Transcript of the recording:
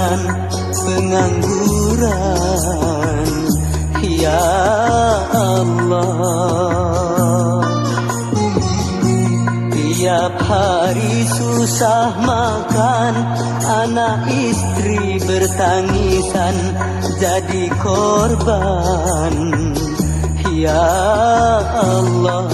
dengan pengangguran. Ya Allah, tiap hari susah makan, anak istri bertangisan jadi korban. Ya Allah,